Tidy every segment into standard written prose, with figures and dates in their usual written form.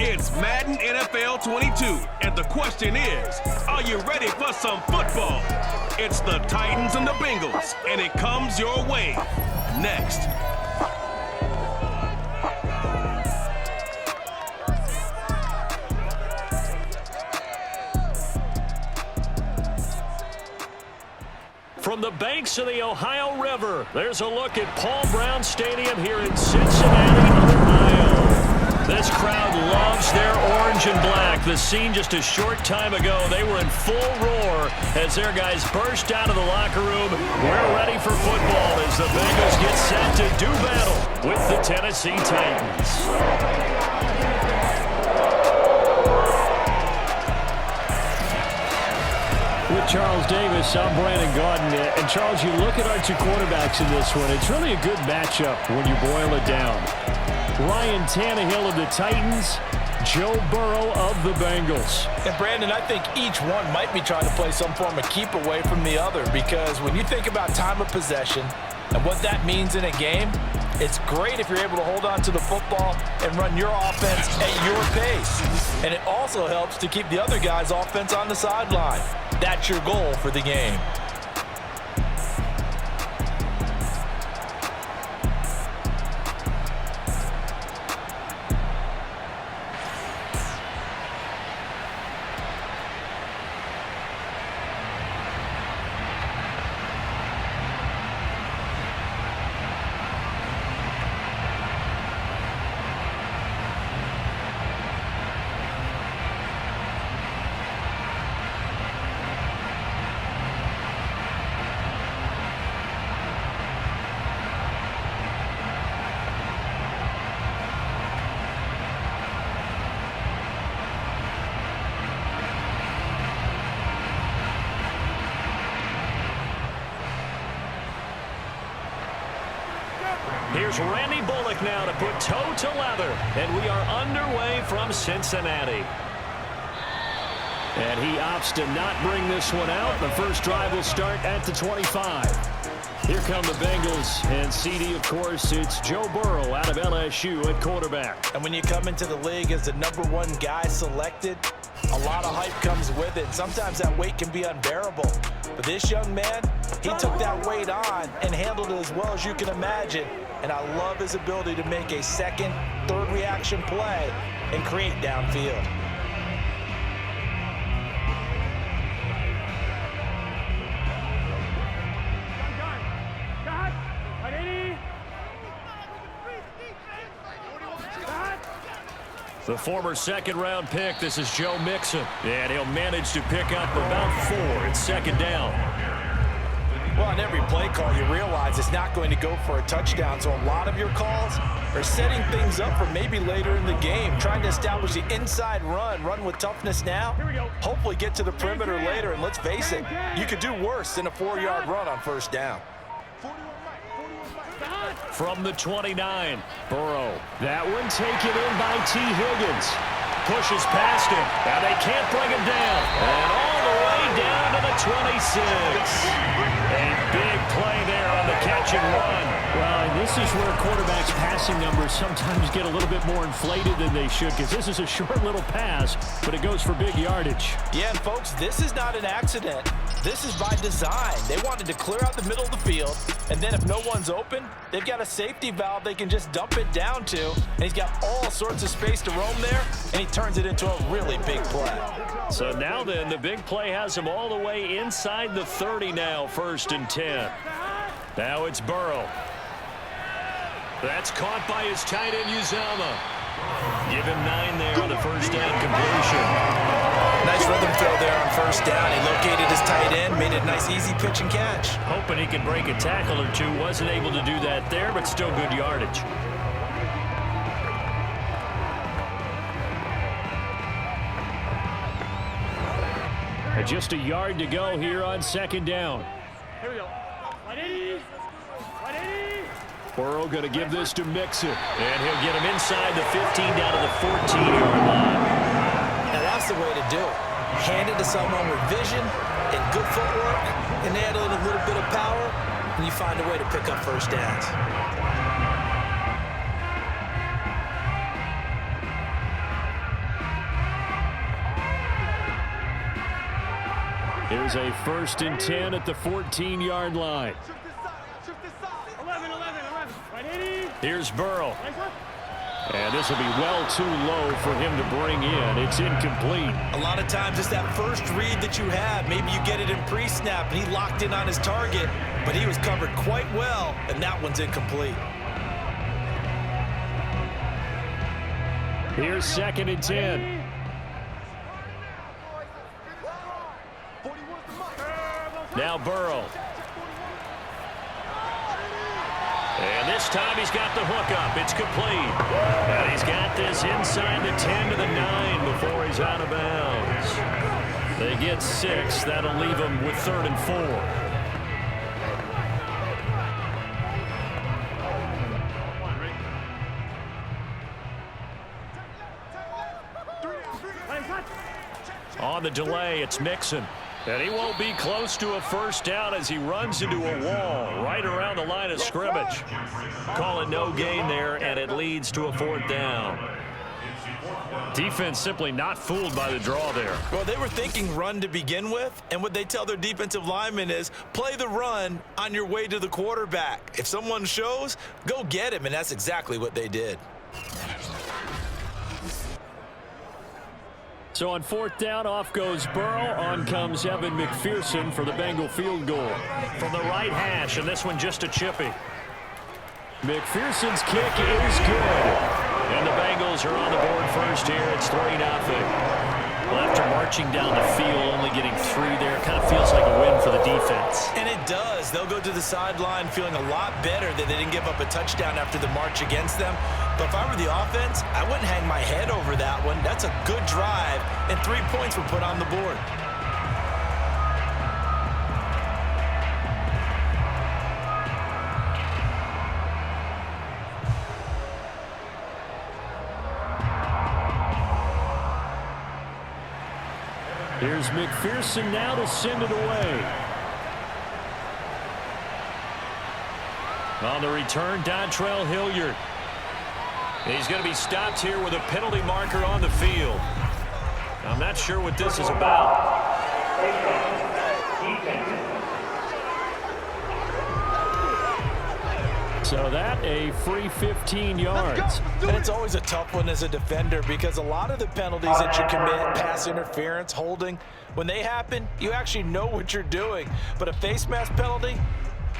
It's Madden NFL 22, and the question is, are you ready for some football? It's the Titans and the Bengals, and it comes your way next. From the banks of the Ohio River, there's a look at Paul Brown Stadium here in Cincinnati, Ohio. This crowd loves their orange and black. The scene just a short time ago, they were in full roar as their guys burst out of the locker room. We're ready for football as the Bengals get set to do battle with the Tennessee Titans. With Charles Davis, I'm Brandon Gaudin. And Charles, you look at our two quarterbacks in this one, it's really a good matchup when you boil it down. Ryan Tannehill of the Titans, Joe Burrow of the Bengals. And Brandon, I think each one might be trying to play some form of keep away from the other, because when you think about time of possession and what that means in a game, it's great if you're able to hold on to the football and run your offense at your pace. And it also helps to keep the other guy's offense on the sideline. That's your goal for the game. Here's Randy Bullock now to put toe to leather. And we are underway from Cincinnati. And he opts to not bring this one out. The first drive will start at the 25. Here come the Bengals. And CD, of course, it's Joe Burrow out of LSU at quarterback. And when you come into the league as the #1 guy selected, a lot of hype comes with it. Sometimes that weight can be unbearable. But this young man, he took that weight on and handled it as well as you can imagine. And I love his ability to make a second, third reaction play and create downfield. The former second-round pick, this is Joe Mixon. And he'll manage to pick up about 4 at second down. Well, on every play call, you realize it's not going to go for a touchdown. So a lot of your calls are setting things up for maybe later in the game, trying to establish the inside run with toughness now, hopefully get to the perimeter later. And let's face it, you could do worse than a 4-yard run on first down. From the 29, Burrow. That one taken in by T. Higgins. Pushes past him. Now they can't bring him down. And all the way down to the 26. A big play there on the catch and run. Well, and this is where quarterbacks' passing numbers sometimes get a little bit more inflated than they should, because this is a short little pass, but it goes for big yardage. Yeah, and folks, this is not an accident. This is by design. They wanted to clear out the middle of the field, and then if no one's open, they've got a safety valve they can just dump it down to, and he's got all sorts of space to roam there, and he turns it into a really big play. So now then, the big play has him all the way inside the 30 now, 1st and 10. Now it's Burrow. That's caught by his tight end, Uzama. Give him 9 there on the first down completion. Nice rhythm throw there on first down. He located his tight end, made it a nice easy pitch and catch. Hoping he could break a tackle or two. Wasn't able to do that there, but still good yardage. And just a yard to go here on second down. Here we go. 180. 180. Burrow going to give this to Mixon. And he'll get him inside the 15 down to the 14-yard line. Now that's the way to do it. Hand it to someone with vision and good footwork, and add in a little bit of power, and you find a way to pick up first downs. shows a 1st and 10 at the 14-yard line. 11. Right, 80. Here's Burrow. And this will be well too low for him to bring in. It's incomplete. A lot of times it's that first read that you have. Maybe you get it in pre-snap, and he locked in on his target, but he was covered quite well, and that one's incomplete. Here's 2nd and 10. Now Burrow. And this time he's got the hook up. It's complete. And he's got this inside the 10 to the 9 before he's out of bounds. They get 6. That'll leave them with 3rd and 4. On the delay, it's Mixon. And he won't be close to a first down as he runs into a wall right around the line of scrimmage. Call it no gain there, and it leads to a 4th down. Defense simply not fooled by the draw there. Well, they were thinking run to begin with, and what they tell their defensive linemen is play the run on your way to the quarterback. If someone shows, go get him, and that's exactly what they did. So on 4th down, off goes Burrow. On comes Evan McPherson for the Bengal field goal. From the right hash, and this one just a chippy. McPherson's kick is good. And the Bengals are on the board first here. It's 3-0. Well, after marching down the field, only getting 3 there, kind of feels like a win for the defense. And it does. They'll go to the sideline feeling a lot better that they didn't give up a touchdown after the march against them. But if I were the offense, I wouldn't hang my head over that one. That's a good drive, and 3 points were put on the board. Here's McPherson now to send it away. On the return, Dontrell Hilliard. He's going to be stopped here with a penalty marker on the field. I'm not sure what this is about. So that a free 15 yards. And it's always a tough one as a defender because a lot of the penalties that you commit, pass interference, holding, when they happen, you actually know what you're doing. But a face mask penalty,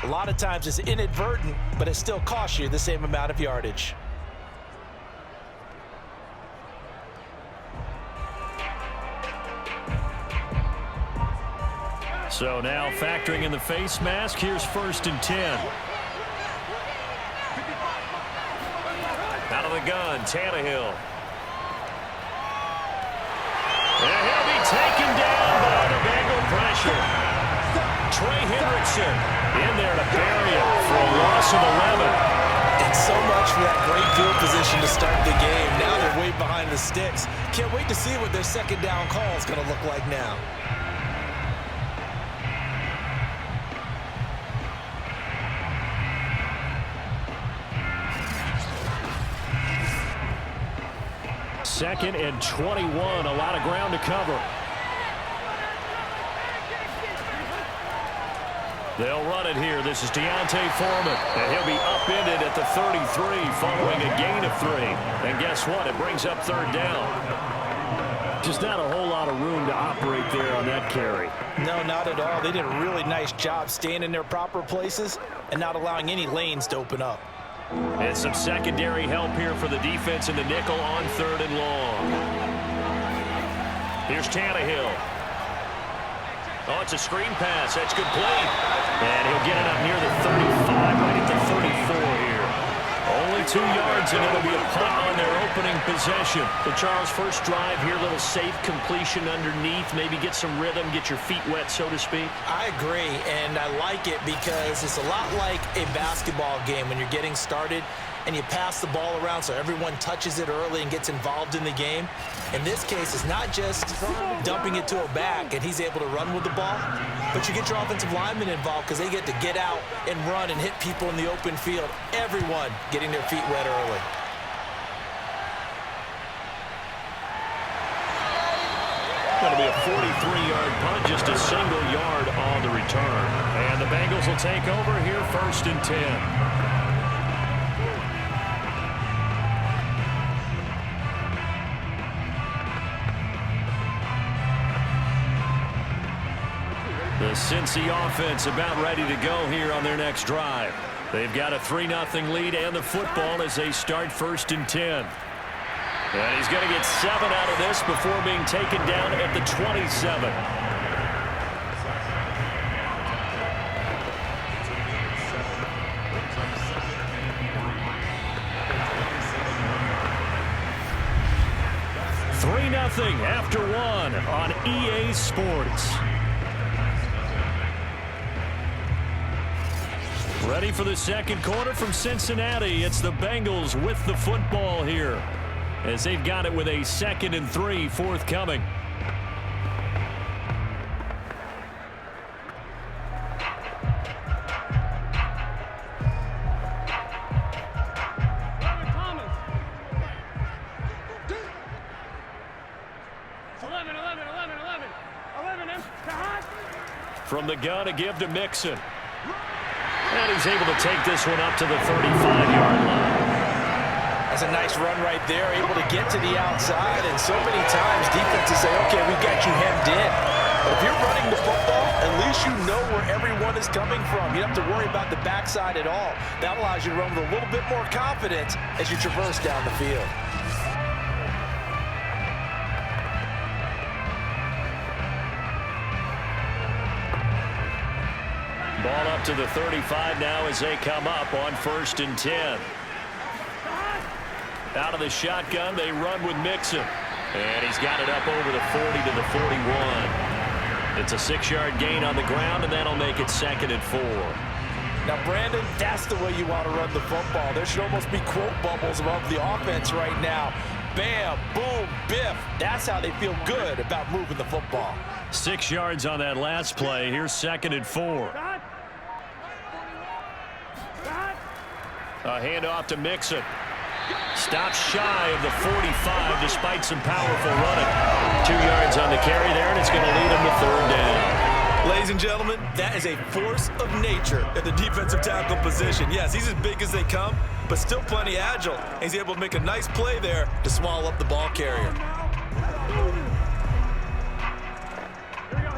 a lot of times it's inadvertent, but it still costs you the same amount of yardage. So now factoring in the face mask, here's 1st and 10. Out of the gun, Tannehill. And he'll be taken down by the Bengal pressure. Trey Hendrickson in there to bury him for a loss of 11. And so much for that great field position to start the game. Now they're way behind the sticks. Can't wait to see what their 2nd down call is going to look like now. Second and 21, a lot of ground to cover. They'll run it here. This is Deontay Foreman, and he'll be upended at the 33 following a gain of 3. And guess what? It brings up 3rd down. Just not a whole lot of room to operate there on that carry. No, not at all. They did a really nice job staying in their proper places and not allowing any lanes to open up. And some secondary help here for the defense in the nickel on 3rd and long. Here's Tannehill. Oh, it's a screen pass. That's complete. And he'll get it up near the 35, right at the 34 here. Only 2 yards, and it'll be a punt on their opening possession. The Charles first drive here, little safe completion underneath. Maybe get some rhythm, get your feet wet, so to speak. I agree, and I like it because it's a lot like a basketball game when you're getting started and you pass the ball around so everyone touches it early and gets involved in the game. In this case, it's not just dumping it to a back and he's able to run with the ball, but you get your offensive linemen involved because they get to get out and run and hit people in the open field. Everyone getting their feet wet early. Going to be a 43-yard punt, just a single yard on the return. And the Bengals will take over here, 1st and 10. The Cincy offense about ready to go here on their next drive. They've got a 3-0 lead and the football as they start 1st and 10. And he's going to get 7 out of this before being taken down at the 27. $3-0 after 1 on EA Sports. Ready for the second quarter from Cincinnati. It's the Bengals with the football here, as they've got it with a 2nd and 3 forthcoming. From the gun, a give to Mixon. And he's able to take this one up to the 35-yard line. That's a nice run right there, able to get to the outside. And so many times defenses say, okay, we got you hemmed in. But if you're running the football, at least you know where everyone is coming from. You don't have to worry about the backside at all. That allows you to run with a little bit more confidence as you traverse down the field. Ball up to the 35 now as they come up on 1st and 10. Out of the shotgun, they run with Mixon. And he's got it up over the 40 to the 41. It's a 6-yard gain on the ground, and that'll make it 2nd and 4. Now, Brandon, that's the way you want to run the football. There should almost be quote bubbles above the offense right now. Bam, boom, biff. That's how they feel good about moving the football. 6 yards on that last play. Here's 2nd and 4. A handoff to Mixon. Stops shy of the 45 despite some powerful running. 2 yards on the carry there, and it's going to lead him to 3rd down. Ladies and gentlemen, that is a force of nature at the defensive tackle position. Yes, he's as big as they come, but still plenty agile. He's able to make a nice play there to swallow up the ball carrier.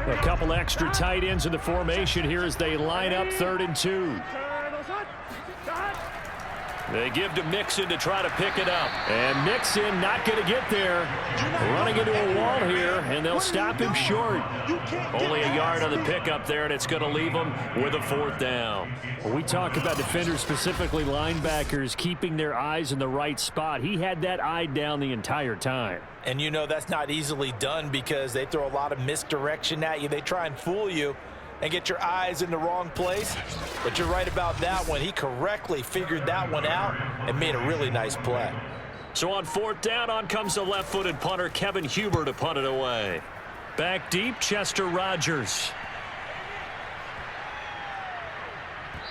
A couple extra tight ends in the formation here as they line up 3rd and 2. They give to Mixon to try to pick it up. And Mixon not going to get there. Running into a wall here, and they'll stop him short. Only a yard on the pickup there, and it's going to leave him with a 4th down. When we talk about defenders, specifically linebackers, keeping their eyes in the right spot, he had that eye down the entire time. And you know that's not easily done because they throw a lot of misdirection at you. They try and fool you and get your eyes in the wrong place. But you're right about that one. He correctly figured that one out and made a really nice play. So on 4th down, on comes the left-footed punter, Kevin Huber, to punt it away. Back deep, Chester Rogers.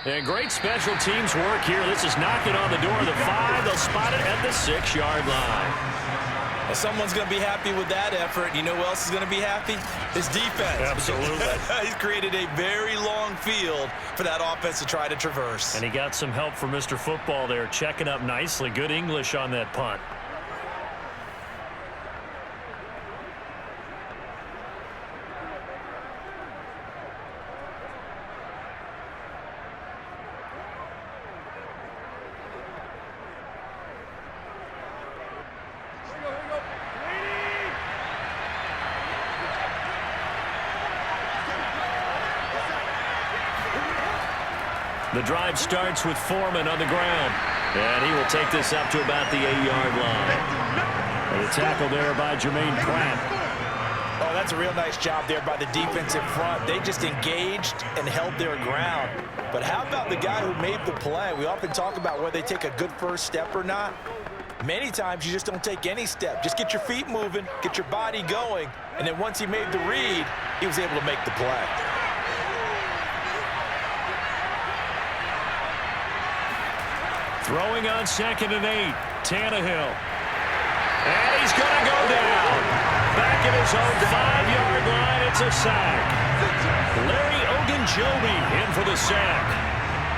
And great special teams work here. This is knocking on the door of the 5. They'll spot it at the 6-yard line. Well, someone's going to be happy with that effort. You know who else is going to be happy? His defense. Absolutely. He's created a very long field for that offense to try to traverse. And he got some help from Mr. Football there, checking up nicely. Good English on that punt. The drive starts with Foreman on the ground. And he will take this up to about the 8-yard line. And a tackle there by Jermaine Pratt. Oh, that's a real nice job there by the defensive front. They just engaged and held their ground. But how about the guy who made the play? We often talk about whether they take a good first step or not. Many times you just don't take any step. Just get your feet moving, get your body going, and then once he made the read, he was able to make the play. Throwing on 2nd and 8, Tannehill. And he's going to go down. back at his own 5-yard line. It's a sack. Larry Ogunjobi in for the sack.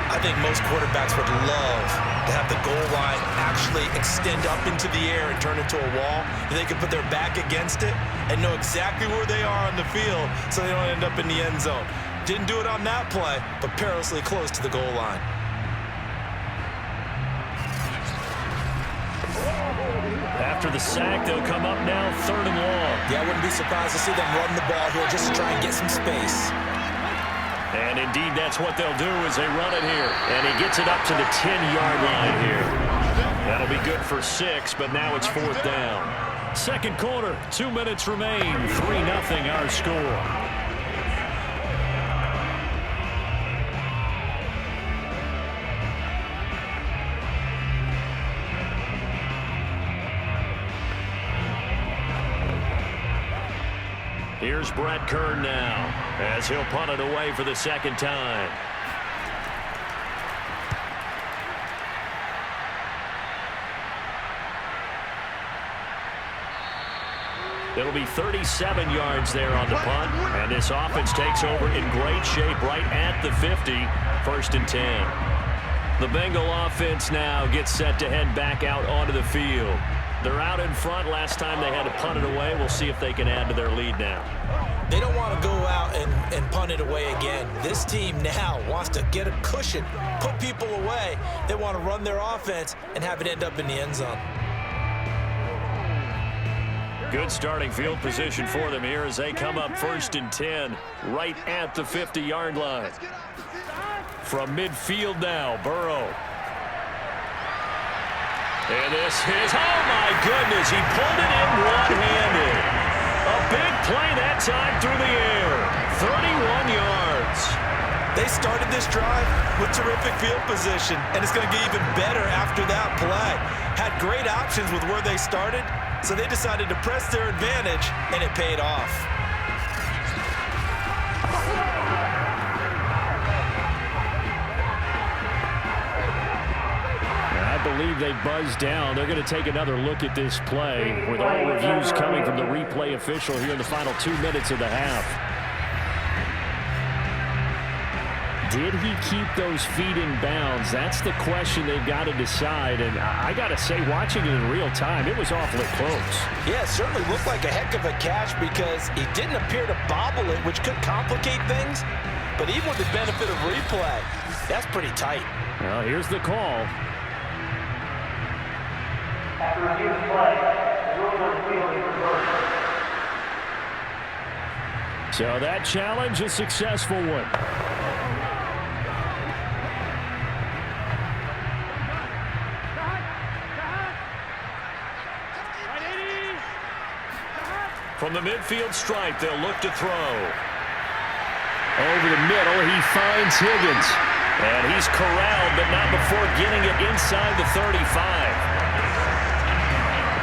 I think most quarterbacks would love to have the goal line actually extend up into the air and turn into a wall, and they can put their back against it and know exactly where they are on the field so they don't end up in the end zone. Didn't do it on that play, but perilously close to the goal line. After the sack, they'll come up now 3rd and long. Yeah, I wouldn't be surprised to see them run the ball here just to try and get some space. And indeed, that's what they'll do as they run it here. And he gets it up to the 10-yard line here. That'll be good for 6, but now it's 4th down. Second quarter, 2 minutes remain. 3-0 our score. Here's Brett Kern now as he'll punt it away for the second time. It'll be 37 yards there on the punt, and this offense takes over in great shape right at the 50, 1st and 10. The Bengal offense now gets set to head back out onto the field. They're out in front. Last time they had to punt it away. We'll see if they can add to their lead now. They don't want to go out and punt it away again. This team now wants to get a cushion, put people away. They want to run their offense and have it end up in the end zone. Good starting field position for them here as they come up 1st and 10 right at the 50-yard line. From midfield now, Burrow. And this is, oh my goodness, he pulled it in one-handed. A big play that time through the air. 31 yards. They started this drive with terrific field position, and it's going to get even better after that play. Had great options with where they started, so they decided to press their advantage, and it paid off. I believe they buzzed down. They're going to take another look at this play with all reviews coming from the replay official here in the final 2 minutes of the half. Did he keep those feet in bounds? That's the question they've got to decide. And I got to say, watching it in real time, it was awfully close. Yeah, it certainly looked like a heck of a catch because he didn't appear to bobble it, which could complicate things. But even with the benefit of replay, that's pretty tight. Well, here's the call. After review of play, the rule on the field is reversed. So that challenge, a successful one. From the midfield stripe, they'll look to throw. Over the middle, he finds Higgins. And he's corralled, but not before getting it inside the 35.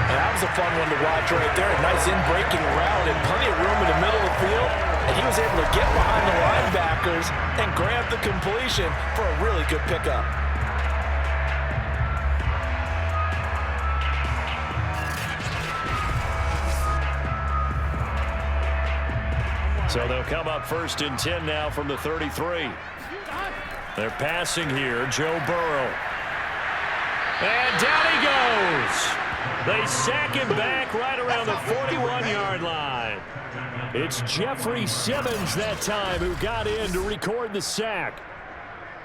And that was a fun one to watch right there. A nice in-breaking route and plenty of room in the middle of the field. And he was able to get behind the linebackers and grab the completion for a really good pickup. So they'll come up 1st and 10 now from the 33. They're passing here, Joe Burrow. And down he goes. They sack him back right around the 41-yard line. It's Jeffrey Simmons that time who got in to record the sack.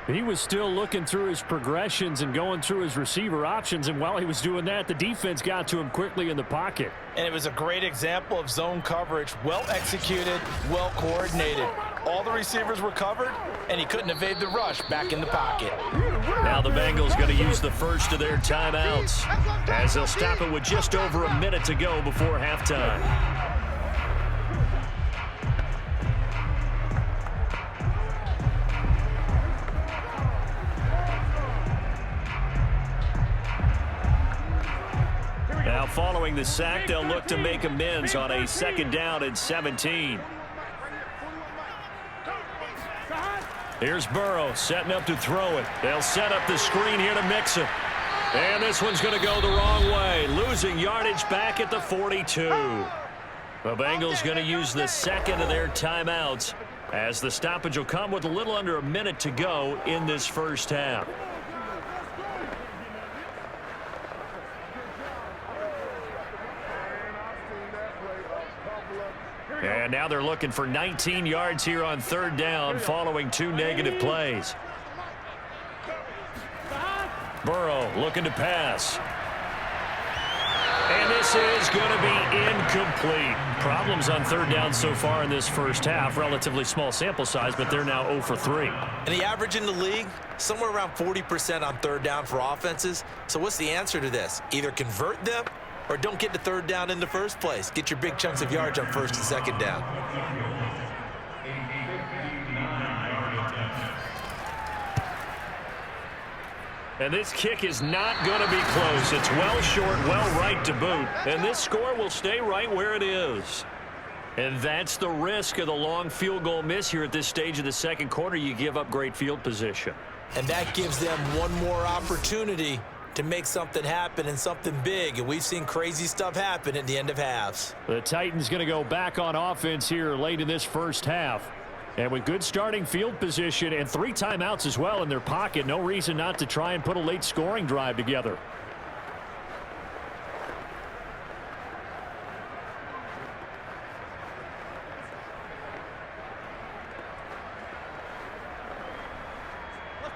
He was still looking through his progressions and going through his receiver options, and while he was doing that, the defense got to him quickly in the pocket. And it was a great example of zone coverage, well executed, well coordinated. All the receivers were covered, and he couldn't evade the rush back in the pocket. Now the Bengals going to use the first of their timeouts as they'll stop it with just over a minute to go before halftime. Now following the sack, they'll look to make amends on a 2nd down and 17. Here's Burrow setting up to throw it. They'll set up the screen here to mix it. And this one's going to go the wrong way, losing yardage back at the 42. The Bengals going to use the second of their timeouts as the stoppage will come with a little under a minute to go in this first half. And now they're looking for 19 yards here on third down following 2 negative plays. Burrow looking to pass. And this is going to be incomplete. Problems on third down so far in this first half. Relatively small sample size, but they're now 0 for 3. And the average in the league, somewhere around 40% on third down for offenses. So what's the answer to this? Either convert them or don't get to third down in the first place. Get your big chunks of yards on first and second down. And this kick is not going to be close. It's well short, well right to boot. And this score will stay right where it is. And that's the risk of the long field goal miss here at this stage of the second quarter. You give up great field position. And that gives them one more opportunity to make something happen and something big. And we've seen crazy stuff happen at the end of halves. The Titans going to go back on offense here late in this first half. And with good starting field position and 3 timeouts as well in their pocket, no reason not to try and put a late scoring drive together.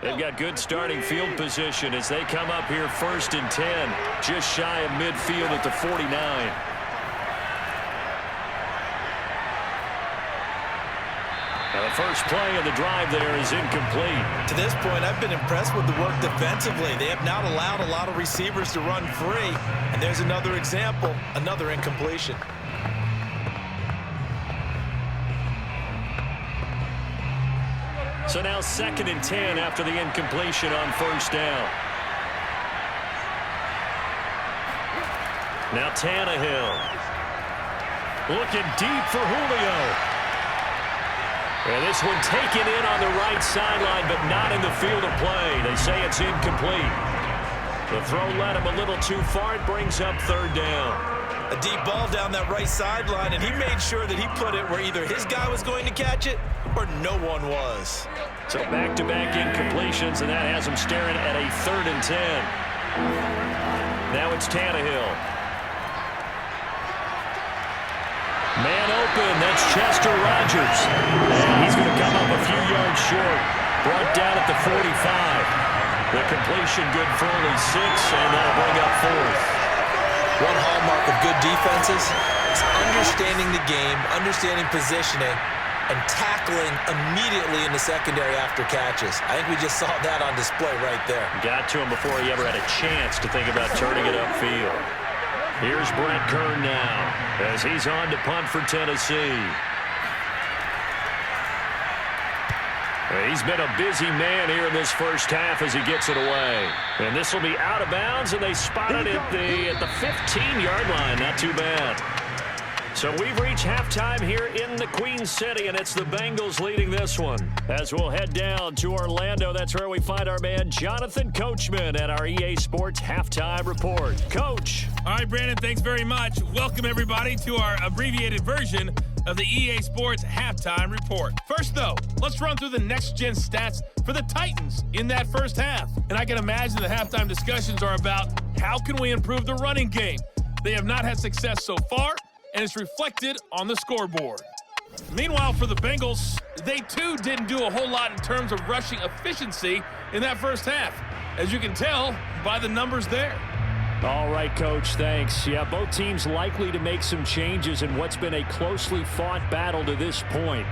They've got good starting field position as they come up here 1st and 10, just shy of midfield at the 49. The first play of the drive there is incomplete. To this point, I've been impressed with the work defensively. They have not allowed a lot of receivers to run free. And there's another example, another incompletion. So now 2nd and 10 after the incompletion on first down. Now Tannehill. Looking deep for Julio. And this one taken in on the right sideline, but not in the field of play. They say it's incomplete. The throw led him a little too far. It brings up 3rd down. A deep ball down that right sideline, and he made sure that he put it where either his guy was going to catch it or no one was. So back-to-back incompletions, and that has him staring at a 3rd and 10. Now it's Tannehill. Man open, that's Chester Rogers. And he's going to come up a few yards short. Brought down at the 45. The completion good for only 6, and that'll bring up 4th. One hallmark of good defenses is understanding the game, understanding positioning, and tackling immediately in the secondary after catches. I think we just saw that on display right there. Got to him before he ever had a chance to think about turning it upfield. Here's Brent Kern now as he's on to punt for Tennessee. He's been a busy man here in this first half as he gets it away. And this will be out of bounds, and they spot it at the 15-yard line. Not too bad. So we've reached halftime here in the Queen City, and it's the Bengals leading this one. As we'll head down to Orlando, that's where we find our man Jonathan Coachman at our EA Sports Halftime Report. Coach. All right, Brandon, thanks very much. Welcome, everybody, to our abbreviated version of the EA Sports Halftime Report. First, though, let's run through the next-gen stats for the Titans in that first half. And I can imagine the halftime discussions are about how can we improve the running game. They have not had success so far, and it's reflected on the scoreboard. Meanwhile, for the Bengals, they too didn't do a whole lot in terms of rushing efficiency in that first half, as you can tell by the numbers there. All right, Coach, thanks. Yeah, both teams likely to make some changes in what's been a closely fought battle to this point.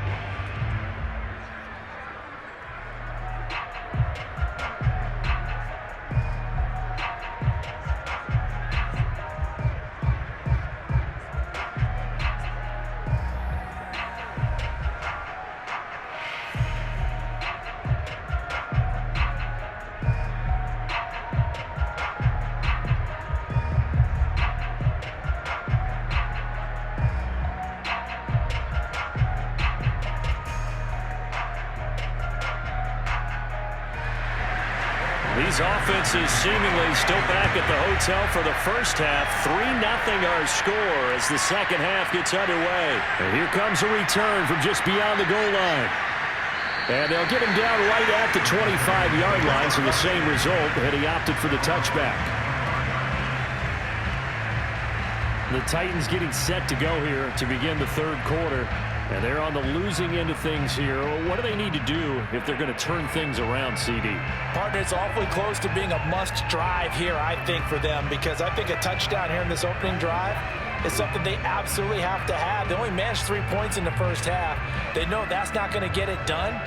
This offense is seemingly still back at the hotel for the first half. 3-0 our score as the second half gets underway. And here comes a return from just beyond the goal line. And they'll get him down right at the 25-yard line, so the same result, and he opted for the touchback. The Titans getting set to go here to begin the third quarter. And they're on the losing end of things here. What do they need to do if they're going to turn things around, CD? Partner, it's awfully close to being a must drive here, I think, for them, because I think a touchdown here in this opening drive is something they absolutely have to have. They only managed 3 points in the first half. They know that's not going to get it done.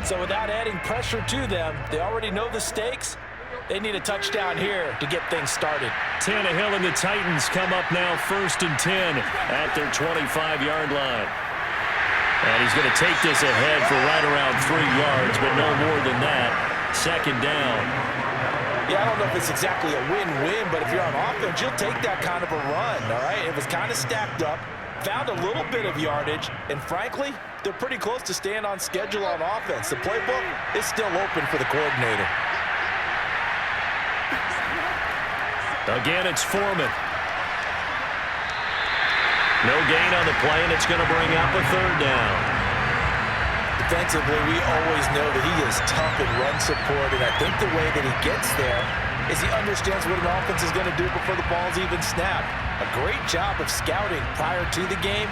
So without adding pressure to them, they already know the stakes. They need a touchdown here to get things started. Tannehill and the Titans come up now 1st and 10 at their 25-yard line. And he's going to take this ahead for right around 3 yards, but no more than that. Second down. Yeah, I don't know if it's exactly a win-win, but if you're on offense, you'll take that kind of a run, all right? It was kind of stacked up, found a little bit of yardage, and frankly, they're pretty close to staying on schedule on offense. The playbook is still open for the coordinator. Again, it's Foreman. No gain on the play, and it's going to bring up a third down. Defensively, we always know that he is tough in run support, and I think the way that he gets there is he understands what an offense is going to do before the ball's even snapped. A great job of scouting prior to the game,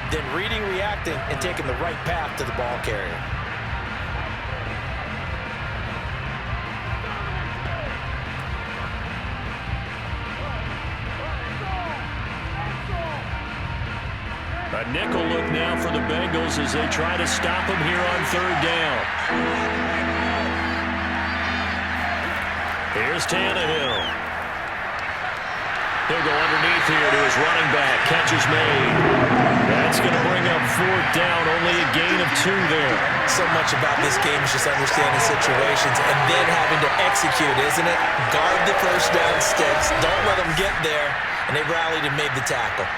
then reading, reacting, and taking the right path to the ball carrier. A nickel look now for the Bengals as they try to stop him here on third down. Here's Tannehill. He'll go underneath here to his running back. Catch is made. That's going to bring up fourth down. Only a gain of 2 there. So much about this game is just understanding situations and then having to execute, isn't it? Guard the first down sticks. Don't let them get there. And they rallied and made the tackle.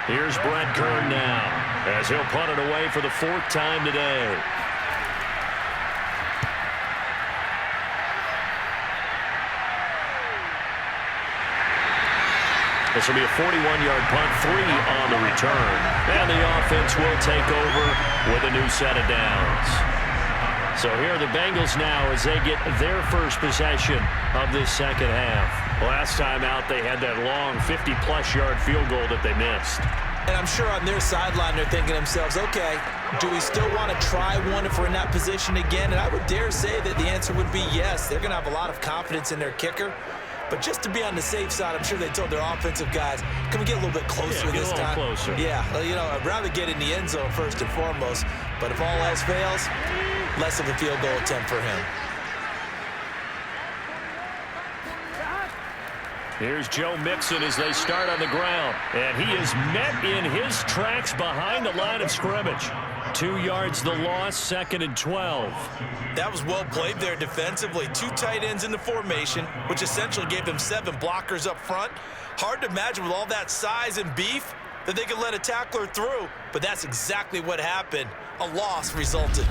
Here's Brett Kern now as he'll punt it away for the 4th time today. This will be a 41-yard punt, 3 on the return. And the offense will take over with a new set of downs. So here are the Bengals now as they get their first possession of this second half. Last time out, they had that long 50-plus yard field goal that they missed. And I'm sure on their sideline, they're thinking to themselves, okay, do we still want to try one if we're in that position again? And I would dare say that the answer would be yes. They're going to have a lot of confidence in their kicker. But just to be on the safe side, I'm sure they told their offensive guys, can we get a little bit closer this time? Closer. Yeah, well, you know, I'd rather get in the end zone first and foremost. But if all else fails, less of a field goal attempt for him. Here's Joe Mixon as they start on the ground. And he is met in his tracks behind the line of scrimmage. 2 yards the loss, 2nd and 12. That was well played there defensively. 2 tight ends in the formation, which essentially gave them 7 blockers up front. Hard to imagine with all that size and beef that they could let a tackler through. But that's exactly what happened. A loss resulted.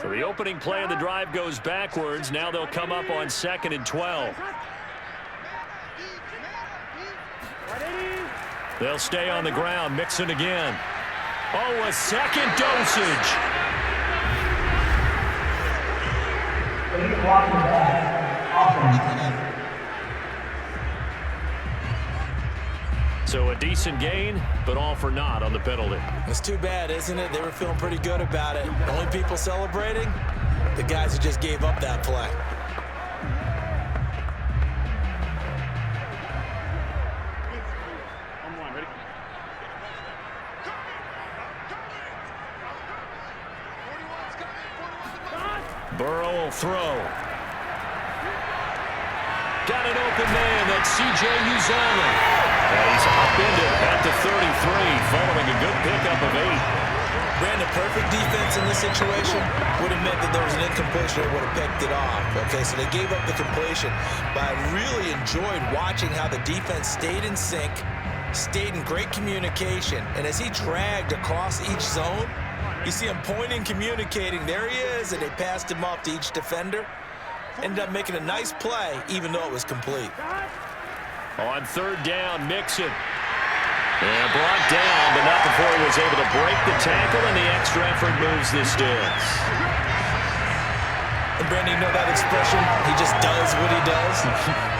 So the opening play of the drive goes backwards. Now they'll come up on 2nd and 12. They'll stay on the ground. Mixon again. Oh, a second dosage. So a decent gain, but all for naught on the penalty. It's too bad, isn't it? They were feeling pretty good about it. The only people celebrating, the guys who just gave up that play. Burrow will throw. Got an open man. That's C.J. Uzomah. And he's upended at the 33 following a good pickup of 8. Brandon, perfect defense in this situation would have meant that there was an incompletion that would have picked it off. Okay, so they gave up the completion. But I really enjoyed watching how the defense stayed in sync, stayed in great communication. And as he dragged across each zone, you see him pointing, communicating. There he is, and they passed him off to each defender. Ended up making a nice play, even though it was complete. On third down, Mixon. And brought down, but not before he was able to break the tackle, and the extra effort moves the sticks. And Brandon, you know that expression, he just does what he does?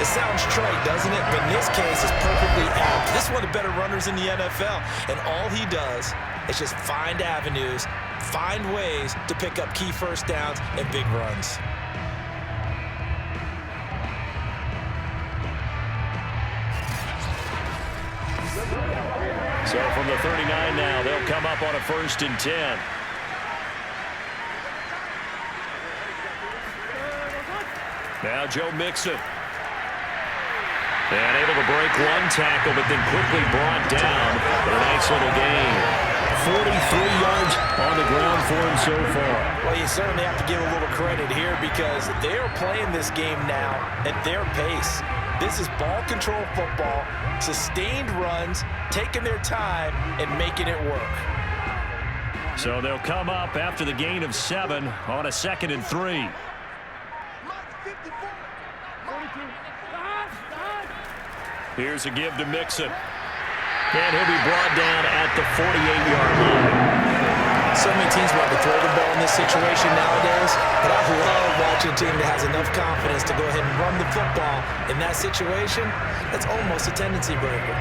It sounds trite, doesn't it? But in this case, it's perfectly apt. This is one of the better runners in the NFL, and all he does is just find avenues, find ways to pick up key first downs and big runs. So from the 39 now, they'll come up on a 1st and 10. Now Joe Mixon. And able to break one tackle, but then quickly brought down. A nice little gain. 43 yards on the ground for him so far. Well, you certainly have to give a little credit here because they are playing this game now at their pace. This is ball control football, sustained runs, taking their time and making it work. So they'll come up after the gain of 7 on a 2nd and 3. Here's a give to Mixon. And he'll be brought down at the 48-yard line. So many teams want to throw the ball in this situation nowadays, but I love watching a team that has enough confidence to go ahead and run the football. In that situation, that's almost a tendency breaker.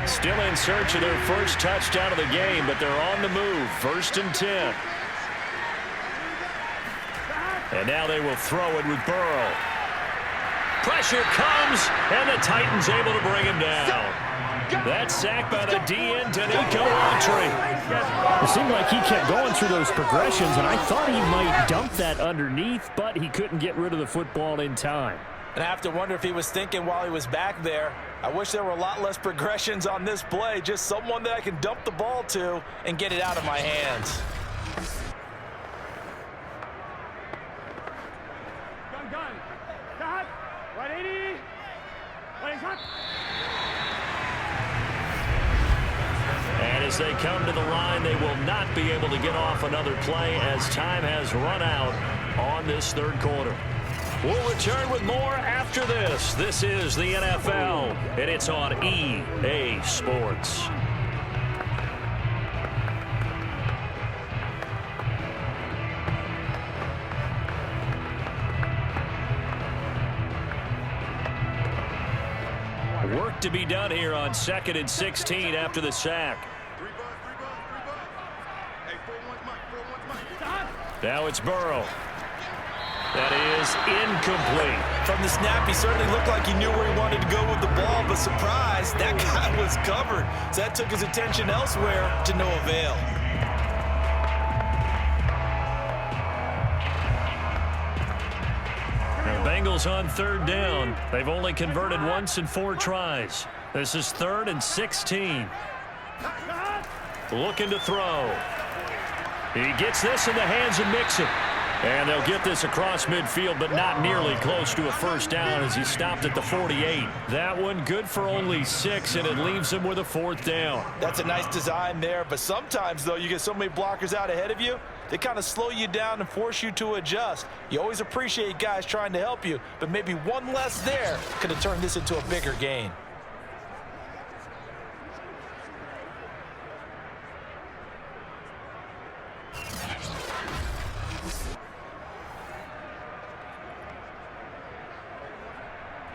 Still in search of their first touchdown of the game, but they're on the move. 1st and 10. And now they will throw it with Burrow. Pressure comes, and the Titans able to bring him down. That sack by the DN, Danico Autry. It seemed like he kept going through those progressions, and I thought he might dump that underneath, but he couldn't get rid of the football in time. And I have to wonder if he was thinking while he was back there, I wish there were a lot less progressions on this play, just someone that I can dump the ball to and get it out of my hands. And as they come to the line, they will not be able to get off another play as time has run out on this 3rd quarter. We'll return with more after this. This is the NFL, and it's on EA Sports. Work to be done here on 2nd and 16 after the sack. Now it's Burrow. That is incomplete. From the snap, he certainly looked like he knew where he wanted to go with the ball, but surprise, that guy was covered. So that took his attention elsewhere to no avail. Bengals on 3rd down. They've only converted once in 4 tries. This is 3rd and 16. Looking to throw. He gets this in the hands of Mixon. And they'll get this across midfield, but not nearly close to a first down as he stopped at the 48. That one good for only 6, and it leaves him with a 4th down. That's a nice design there, but sometimes, though, you get so many blockers out ahead of you, they kind of slow you down and force you to adjust. You always appreciate guys trying to help you, but maybe one less there could have turned this into a bigger gain.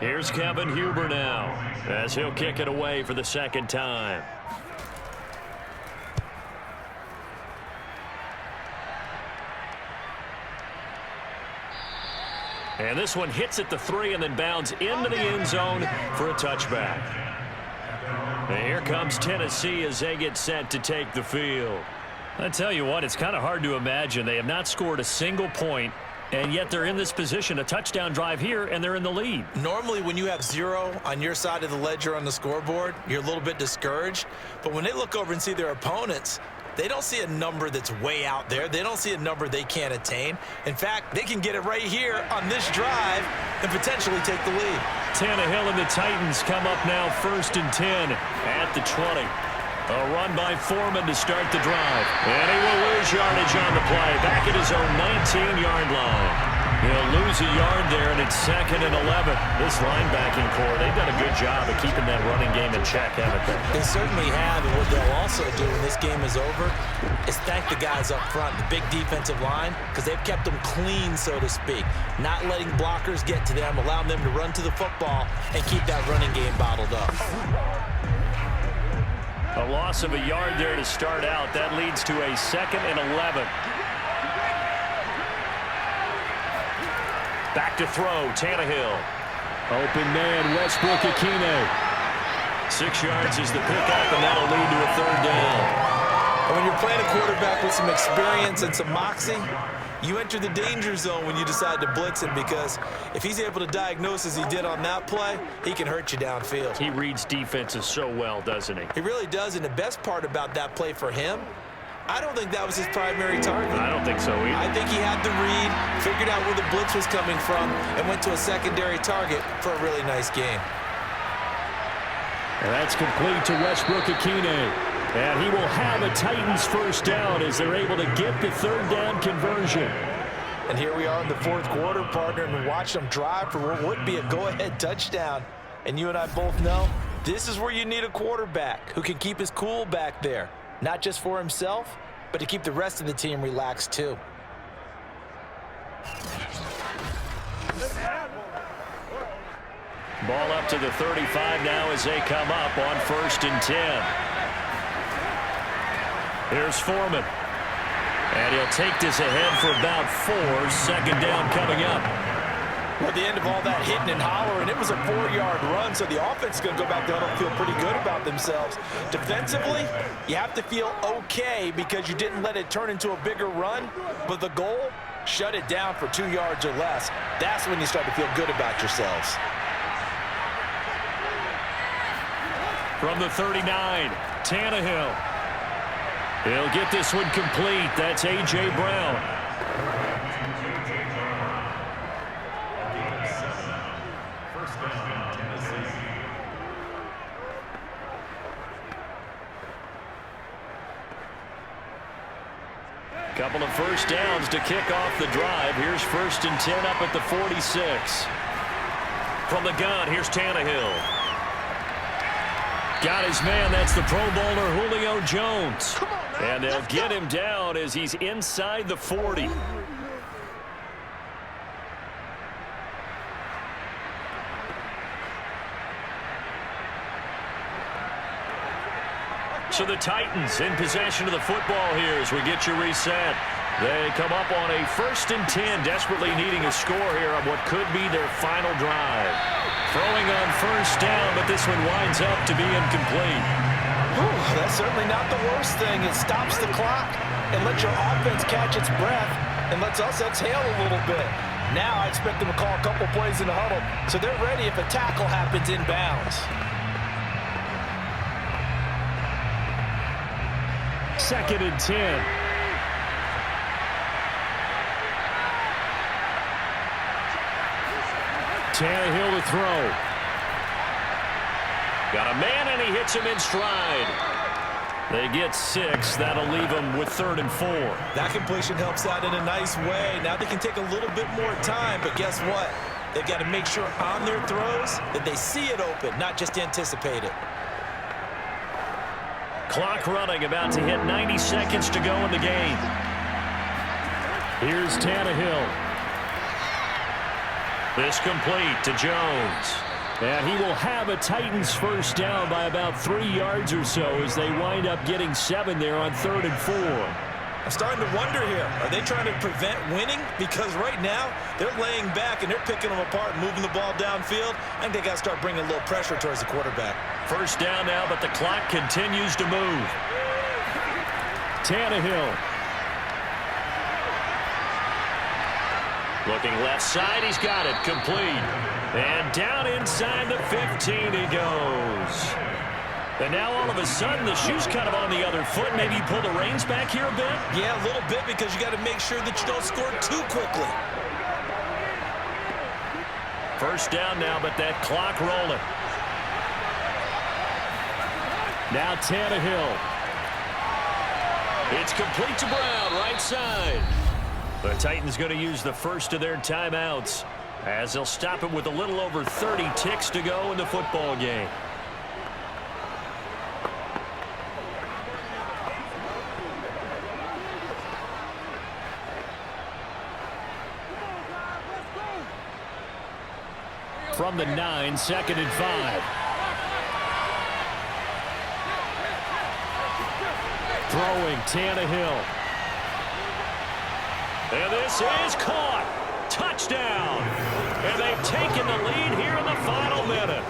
Here's Kevin Huber now, as he'll kick it away for the 2nd time. And this one hits at the 3 and then bounds into the end zone for a touchback. And here comes Tennessee as they get set to take the field. I tell you what, it's kind of hard to imagine. They have not scored a single point And yet they're in this position, a touchdown drive here, and they're in the lead. Normally when you have 0 on your side of the ledger on the scoreboard, you're a little bit discouraged. But when they look over and see their opponents, they don't see a number that's way out there. They don't see a number they can't attain. In fact, they can get it right here on this drive and potentially take the lead. Tannehill and the Titans come up now 1st and 10 at the 20. A run by Foreman to start the drive. And he will lose yardage on the play. Back at his own 19-yard line. He'll lose a yard there, and it's 2nd and 11. This linebacking core, they've done a good job of keeping that running game in check, haven't they? They certainly have, and what they'll also do when this game is over is thank the guys up front, the big defensive line, because they've kept them clean, so to speak. Not letting blockers get to them, allowing them to run to the football and keep that running game bottled up. A loss of a yard there to start out. That leads to a 2nd and 11. Back to throw, Tannehill. Open man, Westbrook-Ikhine. 6 yards is the pickup, and that'll lead to a 3rd down. And when you're playing a quarterback with some experience and some moxie, you enter the danger zone when you decide to blitz him, because if he's able to diagnose as he did on that play, he can hurt you downfield. He reads defenses so well, doesn't he? He really does, and the best part about that play for him, I don't think that was his primary target. I don't think so either. I think he had the read, figured out where the blitz was coming from, and went to a secondary target for a really nice gain. And that's complete to Westbrook-Ikhine. And he will have a Titans 1st down as they're able to get the 3rd down conversion. And here we are in the 4th quarter, partner, and watch them drive for what would be a go-ahead touchdown. And you and I both know this is where you need a quarterback who can keep his cool back there. Not just for himself, but to keep the rest of the team relaxed too. Ball up to the 35 now as they come up on 1st and 10. Here's Foreman. And he'll take this ahead for about 4. 2nd down coming up. Well, at the end of all that hitting and hollering, it was a 4-yard run, so the offense is going to go back down and feel pretty good about themselves. Defensively, you have to feel okay because you didn't let it turn into a bigger run, but the goal, shut it down for 2 yards or less. That's when you start to feel good about yourselves. From the 39, Tannehill. He'll get this one complete. That's A.J. Brown. Couple of 1st downs to kick off the drive. Here's 1st and 10 up at the 46. From the gun, here's Tannehill. Got his man. That's the Pro Bowler Julio Jones. And they'll get him down as he's inside the 40. So the Titans in possession of the football here as we get you reset. They come up on a 1st and 10, desperately needing a score here on what could be their final drive. Throwing on 1st down, but this one winds up to be incomplete. That's certainly not the worst thing. It stops the clock and lets your offense catch its breath and lets us exhale a little bit. Now I expect them to call a couple plays in the huddle so they're ready if a tackle happens inbounds. 2nd and 10. Tannehill to throw. Got a man, and he hits him in stride. They get 6. That'll leave them with 3rd and 4. That completion helps out in a nice way. Now they can take a little bit more time, but guess what? They've got to make sure on their throws that they see it open, not just anticipate it. Clock running, about to hit 90 seconds to go in the game. Here's Tannehill. This complete to Jones. And he will have a Titans 1st down by about 3 yards or so as they wind up getting 7 there on 3rd and 4. I'm starting to wonder here, are they trying to prevent winning? Because right now, they're laying back and they're picking them apart, moving the ball downfield. I think they got to start bringing a little pressure towards the quarterback. 1st down now, but the clock continues to move. Tannehill. Looking left side, he's got it, complete. And down inside the 15 he goes. And now all of a sudden the shoe's kind of on the other foot. Maybe you pull the reins back here a bit? Yeah, a little bit because you got to make sure that you don't score too quickly. First down now, but that clock rolling. Now Tannehill. It's complete to Brown, right side. The Titans going to use the first of their timeouts as they'll stop it with a little over 30 ticks to go in the football game. From the 9, 2nd and 5. Throwing Tannehill. And this is caught. Touchdown. And they've taken the lead here in the final minute.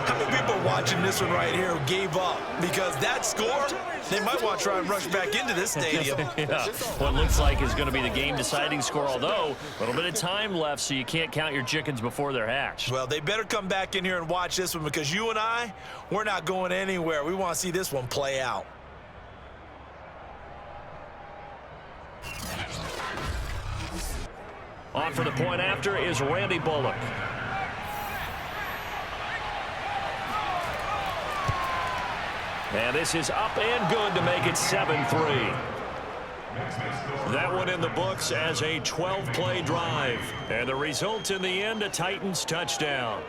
How many people watching this one right here gave up? Because that score, they might want to try and rush back into this stadium. Yeah. What looks like is going to be the game-deciding score, although a little bit of time left, so you can't count your chickens before they're hatched. Well, they better come back in here and watch this one because you and I, we're not going anywhere. We want to see this one play out. On for the point after is Randy Bullock. And this is up and good to make it 7-3. That one in the books as a 12-play drive. And the result in the end, a Titans touchdown.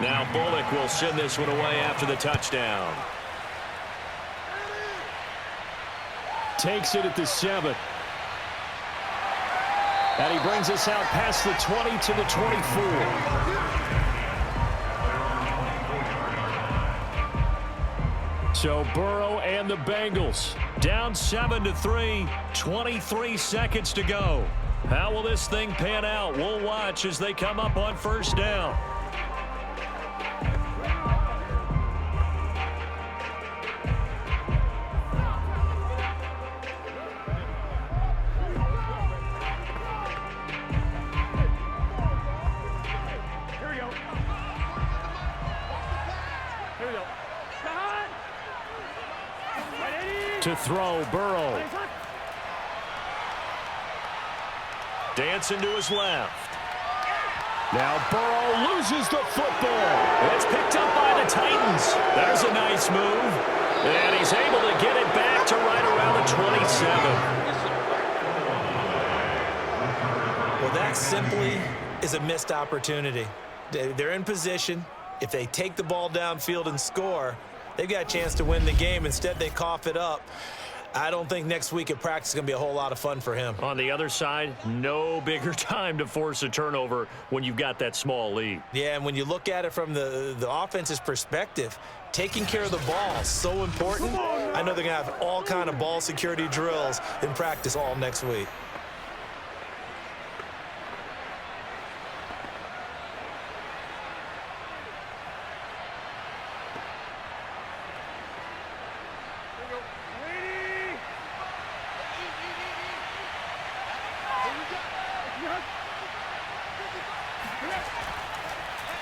Now Bullock will send this one away after the touchdown. Takes it at the 7. And he brings us out past the 20 to the 24. So Burrow and the Bengals down 7-3, 23 seconds to go. How will this thing pan out? We'll watch as they come up on first down. To throw, Burrow. Dancing to his left. Now Burrow loses the football. It's picked up by the Titans. There's a nice move. And he's able to get it back to right around the 27. Well, that simply is a missed opportunity. They're in position. If they take the ball downfield and score, they've got a chance to win the game. Instead, they cough it up. I don't think next week at practice is going to be a whole lot of fun for him. On the other side, no bigger time to force a turnover when you've got that small lead. Yeah, and when you look at it from the offense's perspective, taking care of the ball is so important. I know they're going to have all kind of ball security drills in practice all next week.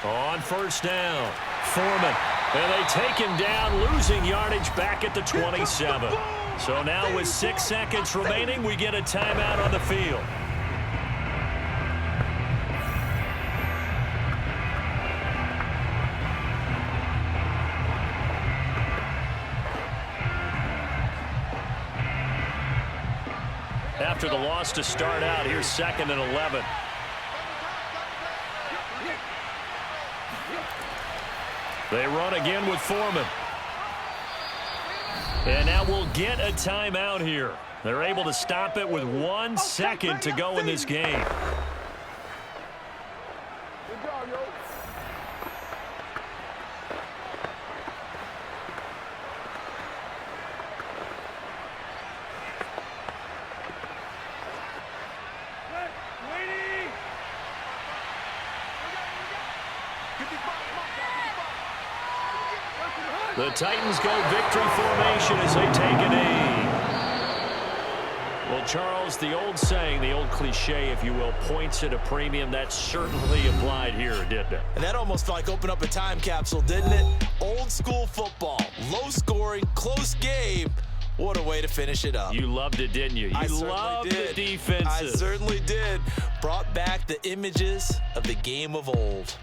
On first down, Foreman. And they take him down, losing yardage back at the 27. So now with 6 seconds remaining, we get a timeout on the field. After the loss to start out, here's 2nd and 11. They run again with Foreman. And now we'll get a timeout here. They're able to stop it with 1 second to go in this game. The Titans go victory formation as they take a knee. Well, Charles, the old saying, the old cliche, if you will, points at a premium, that certainly applied here, didn't it? And that almost felt like open up a time capsule, didn't it? Old school football, low scoring, close game. What a way to finish it up. You loved it, didn't you? You loved the defenses. I certainly did. Brought back the images of the game of old.